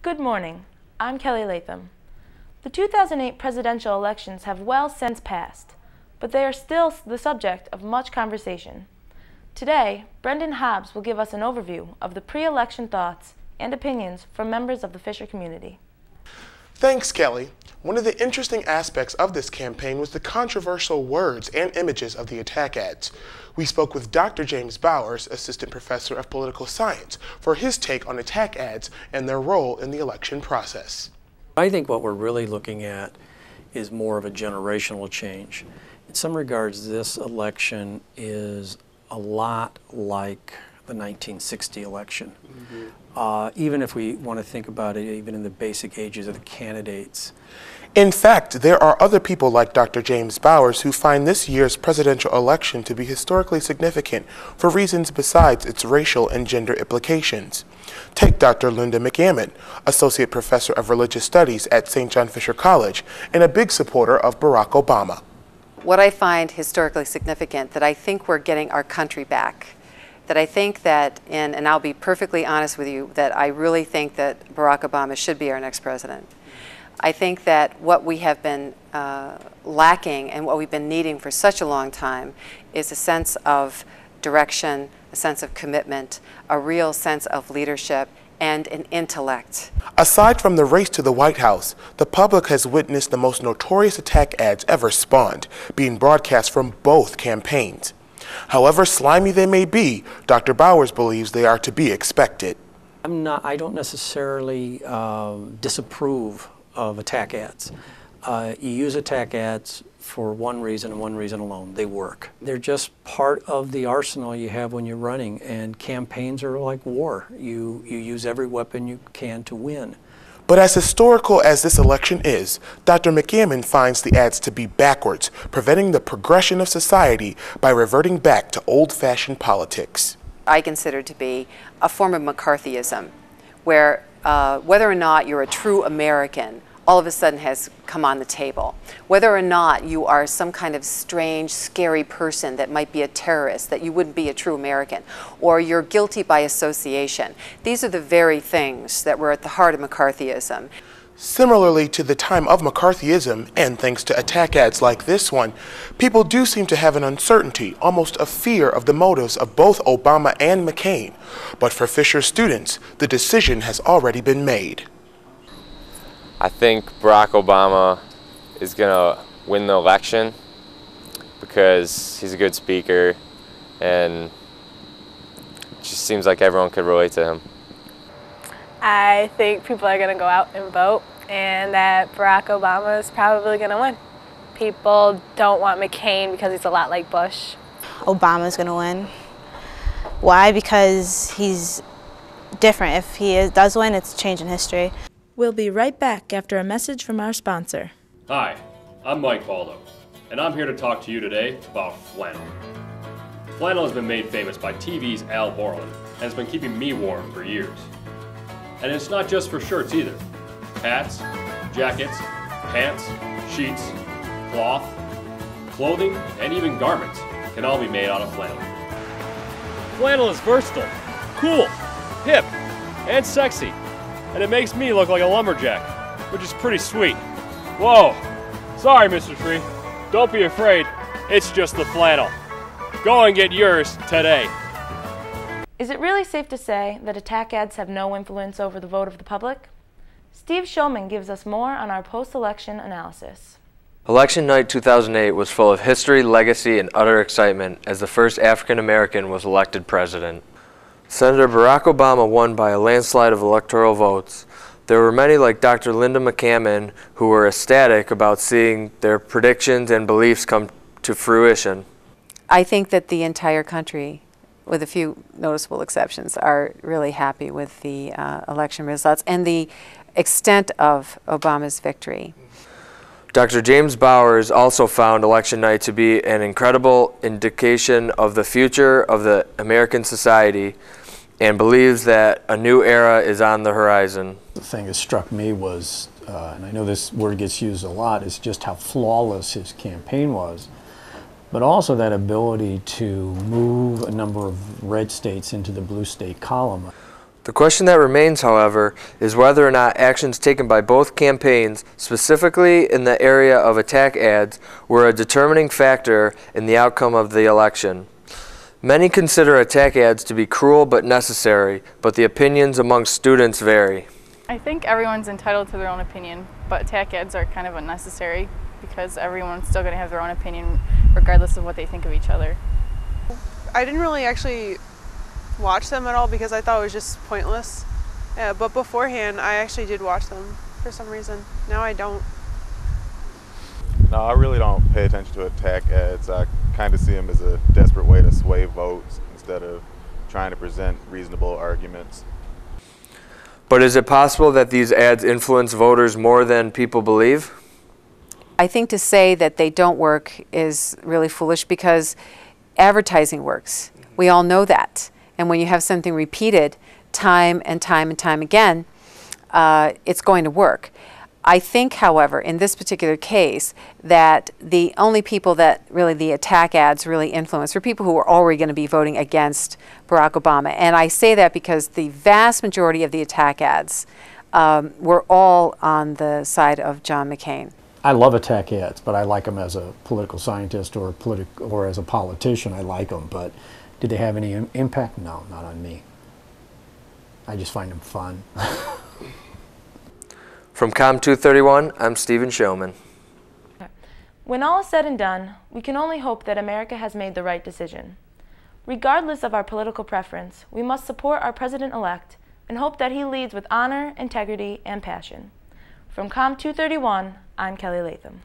Good morning. I'm Kelly Latham. The 2008 presidential elections have well since passed, but they are still the subject of much conversation. Today, Brendan Hobbs will give us an overview of the pre-election thoughts and opinions from members of the Fisher community. Thanks, Kelly. One of the interesting aspects of this campaign was the controversial words and images of the attack ads. We spoke with Dr. James Bowers, Assistant Professor of Political Science, for his take on attack ads and their role in the election process. I think what we're really looking at is more of a generational change. In some regards, this election is a lot like the 1960 election. Even if we want to think about it, even in the basic ages of the candidates. In fact, there are other people like Dr. James Bowers who find this year's presidential election to be historically significant for reasons besides its racial and gender implications. Take Dr. Linda McGammon, Associate Professor of Religious Studies at St. John Fisher College and a big supporter of Barack Obama. What I find historically significant, that I think we're getting our country back. That I think that, and I'll be perfectly honest with you, that I really think that Barack Obama should be our next president. I think that what we have been lacking and what we've been needing for such a long time is a sense of direction, a sense of commitment, a real sense of leadership, and an intellect. Aside from the race to the White House, the public has witnessed the most notorious attack ads ever spawned, being broadcast from both campaigns. However slimy they may be, Dr. Bowers believes they are to be expected. I don't necessarily disapprove of attack ads. You use attack ads for one reason and one reason alone: they work. They're just part of the arsenal you have when you're running, and campaigns are like war. You use every weapon you can to win. But as historical as this election is, Dr. McGammon finds the ads to be backwards, preventing the progression of society by reverting back to old-fashioned politics. I consider to be a form of McCarthyism, where whether or not you're a true American all of a sudden has come on the table. Whether or not you are some kind of strange, scary person that might be a terrorist, that you wouldn't be a true American, or you're guilty by association. These are the very things that were at the heart of McCarthyism. Similarly to the time of McCarthyism, and thanks to attack ads like this one, people do seem to have an uncertainty, almost a fear of the motives of both Obama and McCain. But for Fisher students, the decision has already been made. I think Barack Obama is going to win the election because he's a good speaker and it just seems like everyone could relate to him. I think people are going to go out and vote, and that Barack Obama is probably going to win. People don't want McCain because he's a lot like Bush. Obama's going to win. Why? Because he's different. If he does win, it's changing history. We'll be right back after a message from our sponsor. Hi, I'm Mike Baldo, and I'm here to talk to you today about flannel. Flannel has been made famous by TV's Al Borland and has been keeping me warm for years. And it's not just for shirts either. Hats, jackets, pants, sheets, cloth, clothing, and even garments can all be made out of flannel. Flannel is versatile, cool, hip, and sexy. And it makes me look like a lumberjack, which is pretty sweet. Whoa, sorry Mr. Tree, don't be afraid, it's just the flannel. Go and get yours today. Is it really safe to say that attack ads have no influence over the vote of the public? Steve Shulman gives us more on our post-election analysis. Election night 2008 was full of history, legacy, and utter excitement as the first African American was elected president. Senator Barack Obama won by a landslide of electoral votes. There were many like Dr. Linda McGammon who were ecstatic about seeing their predictions and beliefs come to fruition. I think that the entire country, with a few noticeable exceptions, are really happy with the election results and the extent of Obama's victory. Dr. James Bowers also found election night to be an incredible indication of the future of the American society and believes that a new era is on the horizon. The thing that struck me was, and I know this word gets used a lot, is just how flawless his campaign was, but also that ability to move a number of red states into the blue state column. The question that remains, however, is whether or not actions taken by both campaigns, specifically in the area of attack ads, were a determining factor in the outcome of the election. Many consider attack ads to be cruel but necessary, but the opinions among students vary. I think everyone's entitled to their own opinion, but attack ads are kind of unnecessary because everyone's still going to have their own opinion regardless of what they think of each other. I didn't really actually watch them at all because I thought it was just pointless. Yeah, but beforehand, I actually did watch them for some reason. Now I don't. No, I really don't pay attention to attack ads. I kind of see them as a desperate way to sway votes instead of trying to present reasonable arguments. But is it possible that these ads influence voters more than people believe? I think to say that they don't work is really foolish because advertising works. We all know that. And when you have something repeated time and time and time again, it's going to work. I think, however, in this particular case, that the only people that really the attack ads really influence were people who were already going to be voting against Barack Obama. And I say that because the vast majority of the attack ads were all on the side of John McCain. I love attack ads, but I like them as a political scientist or as a politician. I like them, but did they have any impact? No, not on me. I just find them fun. From COMM 231, I'm Stephen Showman. When all is said and done, we can only hope that America has made the right decision. Regardless of our political preference, we must support our president-elect and hope that he leads with honor, integrity, and passion. From COMM 231, I'm Kelly Latham.